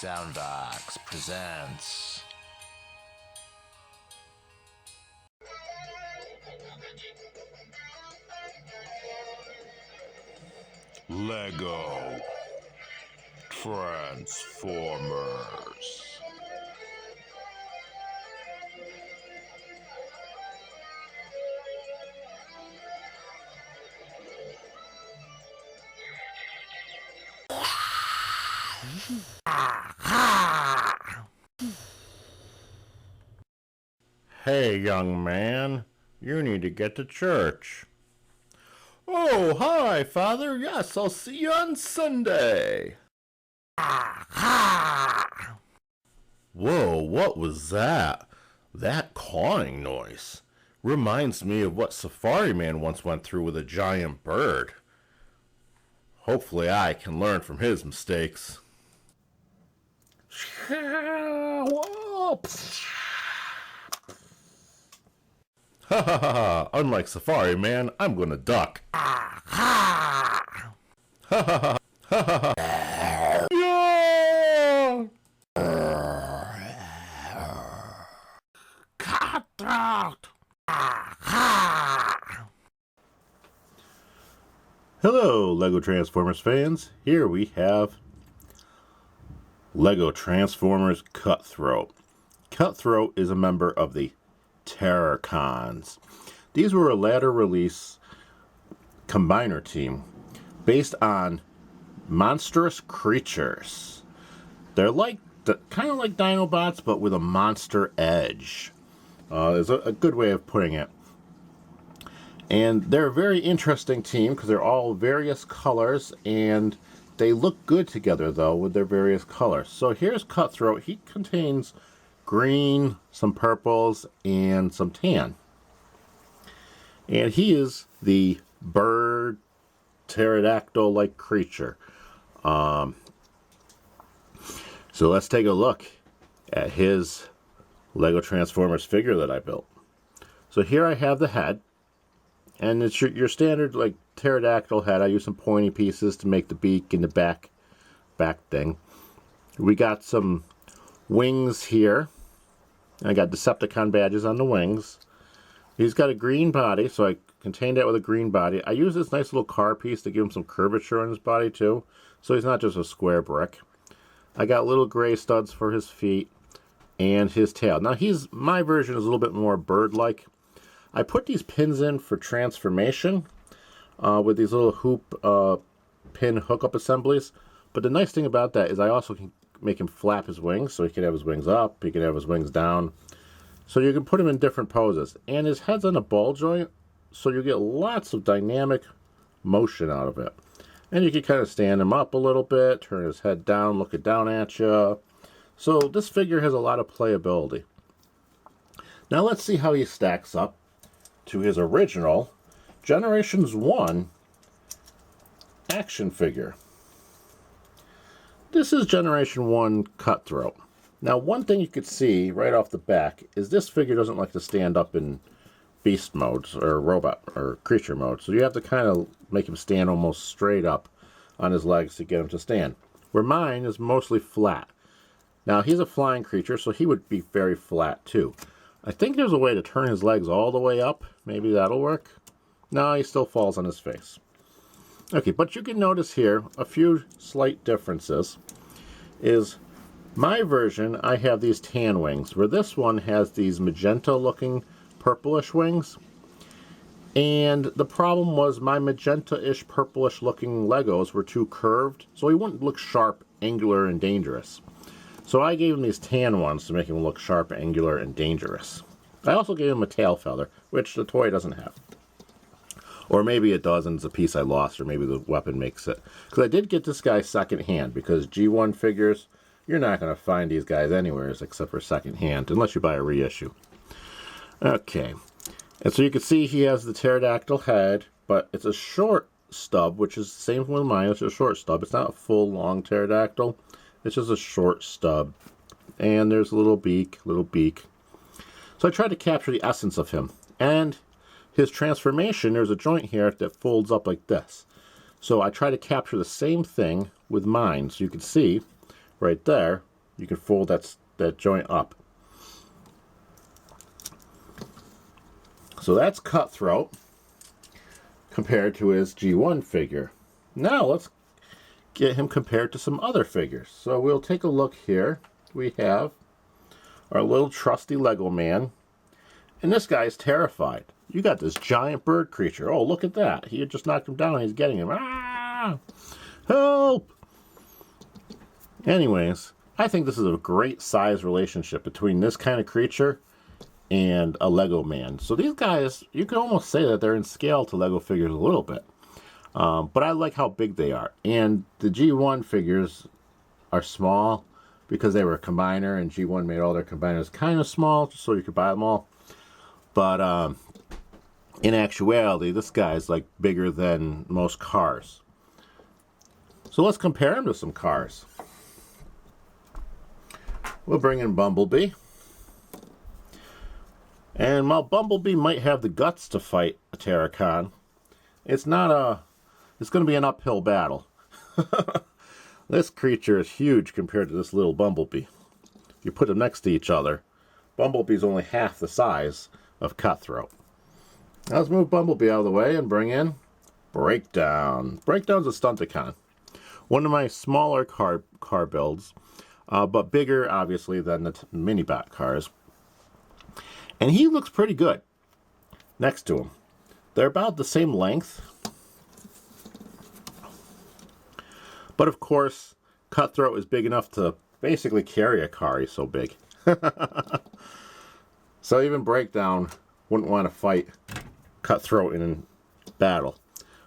Soundbox presents Lego Transformers. Hey, young man, you need to get to church. Oh, hi, Father. Yes, I'll see you on Sunday. Whoa, what was that? That cawing noise reminds me of what Safari Man once went through with a giant bird. Hopefully I can learn from his mistakes. Ha ha ha ha! Unlike Safari Man, I'm gonna duck. Ha ha ha ha ha! Yeah! Cutthroat! Hello, Lego Transformers fans. Here we have Lego Transformers Cutthroat. Cutthroat is a member of the Terrorcons. These were a latter release combiner team based on monstrous creatures. They're like kind of like Dinobots, but with a monster edge. Is a good way of putting it. And they're a very interesting team because they're all various colors and they look good together though with their various colors. So here's Cutthroat. He contains green, some purples, and some tan. And he is the bird pterodactyl-like creature. So let's take a look at his Lego Transformers figure that I built. So here I have the head, and it's your standard like pterodactyl head. I use some pointy pieces to make the beak and the back thing. We got some wings here. I got Decepticon badges on the wings. He's got a green body, so I contained that with a green body. I use this nice little car piece to give him some curvature on his body too, so he's not just a square brick. I got little gray studs for his feet and his tail. Now my version is a little bit more bird-like. I put these pins in for transformation with these little hoop pin hookup assemblies, but the nice thing about that is I also can make him flap his wings, so he can have his wings up, he can have his wings down. So you can put him in different poses. And his head's on a ball joint, so you get lots of dynamic motion out of it. And you can kind of stand him up a little bit, turn his head down, look it down at you. So this figure has a lot of playability. Now let's see how he stacks up to his original Generations 1 action figure. This is Generation 1 Cutthroat. Now, one thing you could see right off the back is this figure doesn't like to stand up in beast modes or robot or creature mode. So you have to kind of make him stand almost straight up on his legs to get him to stand. Where mine is mostly flat. Now, he's a flying creature, so he would be very flat too. I think there's a way to turn his legs all the way up. Maybe that'll work. No, he still falls on his face. Okay, but you can notice here a few slight differences. Is my version, I have these tan wings, where this one has these magenta-looking purplish wings. And the problem was my magenta-ish purplish-looking Legos were too curved, so he wouldn't look sharp, angular, and dangerous. So I gave him these tan ones to make him look sharp, angular, and dangerous. I also gave him a tail feather, which the toy doesn't have. Or maybe it does and it's a piece I lost, or maybe the weapon makes it. Because I did get this guy second hand, because G1 figures, you're not going to find these guys anywhere except for second hand, unless you buy a reissue. Okay. And so you can see he has the pterodactyl head, but it's a short stub, which is the same with mine. It's a short stub. It's not a full, long pterodactyl. It's just a short stub. And there's a little beak, So I tried to capture the essence of him. And his transformation, there's a joint here that folds up like this. So I try to capture the same thing with mine. So you can see right there, You can fold that joint up. So that's Cutthroat compared to his G1 figure. Now let's get him compared to some other figures. So we'll take a look here. We have our little trusty Lego man. And this guy's terrified. You got this giant bird creature. Oh, look at that. He had just knocked him down. He's getting him. Ah! Help! Anyways, I think this is a great size relationship between this kind of creature and a Lego man. So these guys, you could almost say that they're in scale to Lego figures a little bit. But I like how big they are. And the G1 figures are small because they were a combiner, and G1 made all their combiners kind of small just so you could buy them all. But in actuality, this guy's like bigger than most cars. So let's compare him to some cars. We'll bring in Bumblebee. And while Bumblebee might have the guts to fight a Terrorcon, it's going to be an uphill battle. This creature is huge compared to this little Bumblebee. If you put them next to each other, Bumblebee's only half the size of Cutthroat. Now let's move Bumblebee out of the way and bring in Breakdown. Breakdown's a Stunticon. One of my smaller car builds, but bigger, obviously, than the mini-bot cars. And he looks pretty good next to him. They're about the same length. But of course, Cutthroat is big enough to basically carry a car. He's so big. So even Breakdown wouldn't want to fight Cutthroat in battle.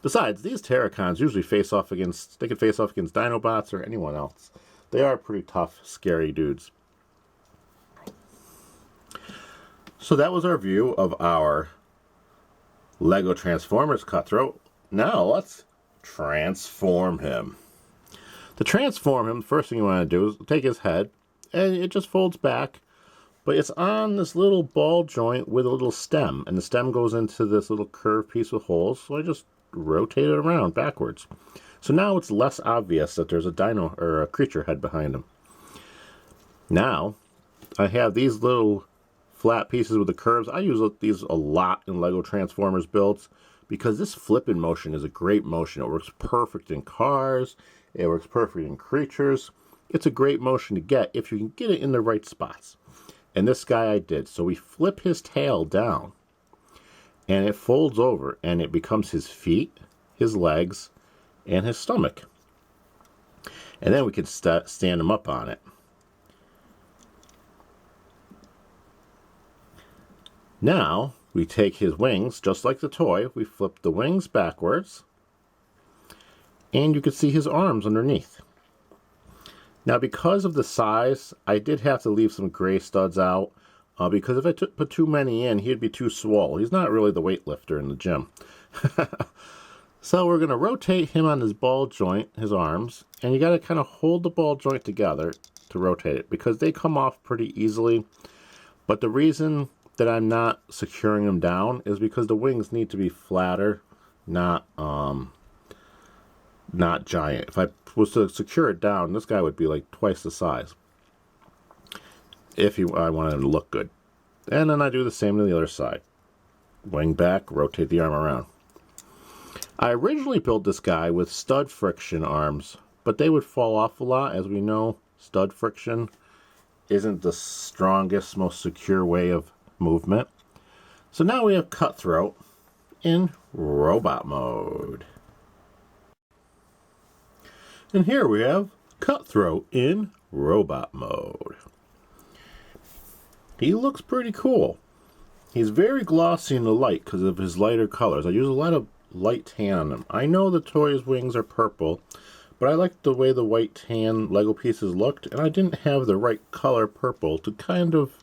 Besides, these Terrorcons usually can face off against Dinobots or anyone else. They are pretty tough, scary dudes. So that was our view of our Lego Transformers Cutthroat. Now let's transform him. To transform him, the first thing you want to do is take his head, and it just folds back, but it's on this little ball joint with a little stem, and the stem goes into this little curved piece with holes, so I just rotate it around backwards. So now it's less obvious that there's a dino or a creature head behind him. Now, I have these little flat pieces with the curves. I use these a lot in Lego Transformers builds because this flipping motion is a great motion. It works perfect in cars. It works perfect in creatures. It's a great motion to get if you can get it in the right spots. And this guy I did. So we flip his tail down and it folds over and it becomes his feet, his legs, and his stomach. And then we can stand him up on it. Now we take his wings, just like the toy. We flip the wings backwards. And you can see his arms underneath. Now, because of the size, I did have to leave some gray studs out. Because if I put too many in, he'd be too swole. He's not really the weightlifter in the gym. So we're going to rotate him on his ball joint, his arms. And you got to kind of hold the ball joint together to rotate it. Because they come off pretty easily. But the reason that I'm not securing them down is because the wings need to be flatter, not giant. If I was to secure it down, this guy would be like twice the size. I wanted him to look good. And then I do the same to the other side. Wing back, rotate the arm around. I originally built this guy with stud friction arms, but they would fall off a lot. As we know, stud friction isn't the strongest, most secure way of movement. So now we have Cutthroat in robot mode. And here we have Cutthroat in robot mode. He looks pretty cool. He's very glossy in the light because of his lighter colors. I use a lot of light tan on him. I know the toy's wings are purple, but I liked the way the white tan Lego pieces looked, and I didn't have the right color purple to kind of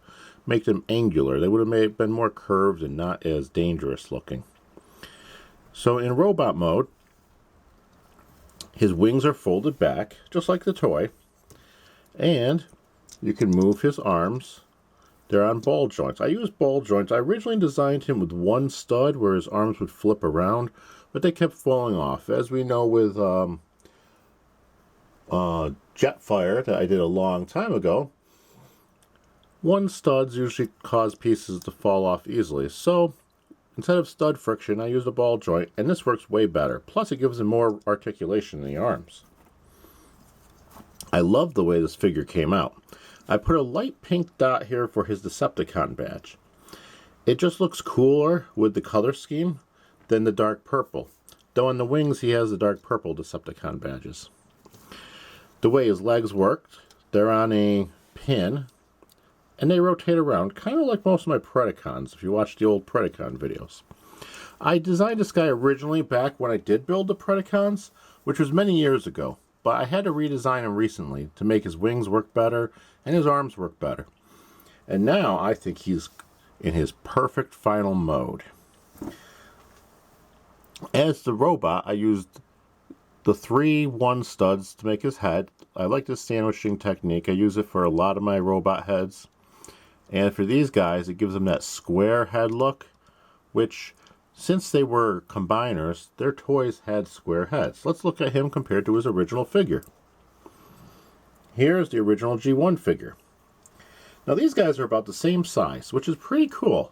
make them angular. They would have been more curved and not as dangerous looking. So in robot mode, his wings are folded back, just like the toy, and you can move his arms. They're on ball joints. I use ball joints. I originally designed him with one stud where his arms would flip around, but they kept falling off. As we know with Jetfire that I did a long time ago, one studs usually cause pieces to fall off easily. So instead of stud friction, I used a ball joint, and this works way better. Plus, it gives it more articulation in the arms. I love the way this figure came out. I put a light pink dot here for his Decepticon badge. It just looks cooler with the color scheme than the dark purple. Though on the wings he has the dark purple Decepticon badges. The way his legs worked, they're on a pin, and they rotate around, kind of like most of my Predacons, if you watch the old Predacon videos. I designed this guy originally back when I did build the Predacons, which was many years ago, but I had to redesign him recently to make his wings work better and his arms work better. And now I think he's in his perfect final mode. As the robot, I used the 3-1 studs to make his head. I like this sandwiching technique. I use it for a lot of my robot heads. And for these guys, it gives them that square head look, which, since they were combiners, their toys had square heads. Let's look at him compared to his original figure. Here's the original G1 figure. Now these guys are about the same size, which is pretty cool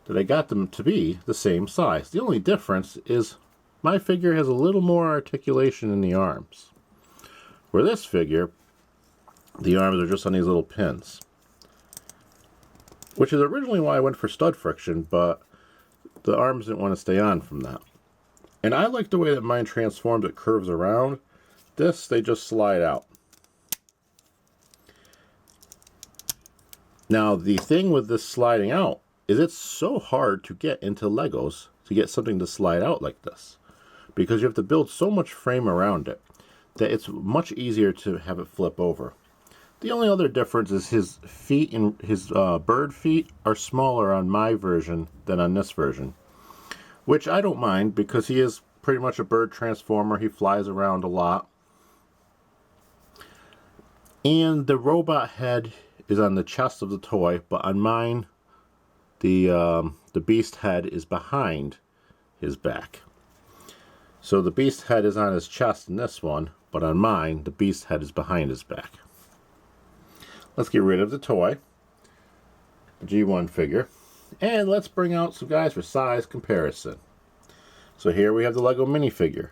that I got them to be the same size. The only difference is my figure has a little more articulation in the arms. For this figure, the arms are just on these little pins, which is originally why I went for stud friction, but the arms didn't want to stay on from that. And I like the way that mine transforms, it curves around. This, they just slide out. Now, the thing with this sliding out is it's so hard to get into Legos to get something to slide out like this, because you have to build so much frame around it that it's much easier to have it flip over. The only other difference is his feet and his bird feet are smaller on my version than on this version, which I don't mind because he is pretty much a bird transformer. He flies around a lot. And the robot head is on the chest of the toy, but on mine, the beast head is behind his back. So the beast head is on his chest in this one, but on mine, the beast head is behind his back. Let's get rid of the toy, the G1 figure, and let's bring out some guys for size comparison. So here we have the Lego minifigure.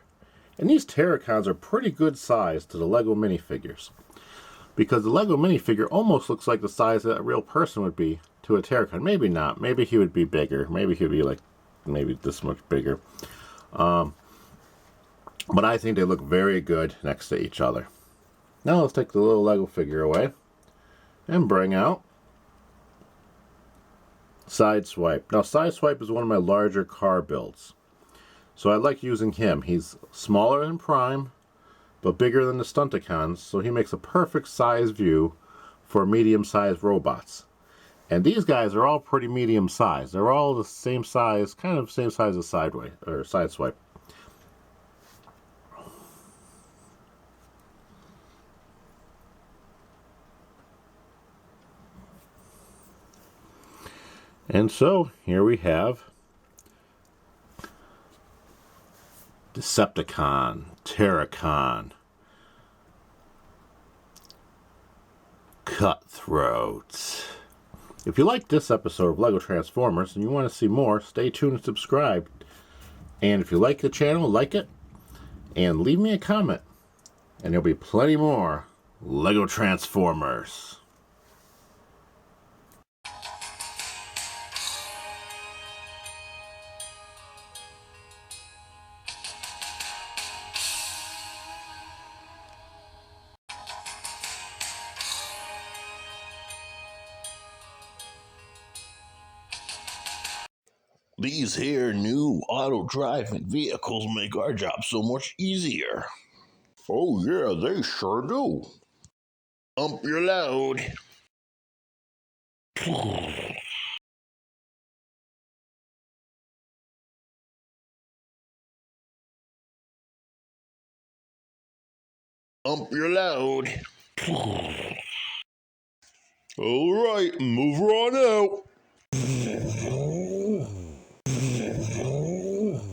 And these Terrorcons are pretty good size to the Lego minifigures, because the Lego minifigure almost looks like the size that a real person would be to a Terrorcon. Maybe not. Maybe he would be bigger. Maybe he would be like maybe this much bigger. But I think they look very good next to each other. Now let's take the little Lego figure away and bring out Sideswipe. Now Sideswipe is one of my larger car builds, so I like using him. He's smaller than Prime, but bigger than the Stunticons, so he makes a perfect size view for medium-sized robots. And these guys are all pretty medium-sized. They're all the same size, kind of same size as Sideswipe. And so here we have Decepticon, Terrorcon, Cutthroat. If you liked this episode of LEGO Transformers and you want to see more, stay tuned and subscribe. And if you like the channel, like it, and leave me a comment. And there'll be plenty more LEGO Transformers. These here new auto-driving vehicles make our job so much easier. Oh yeah, they sure do. Dump your load. Dump your load. All right, move on out.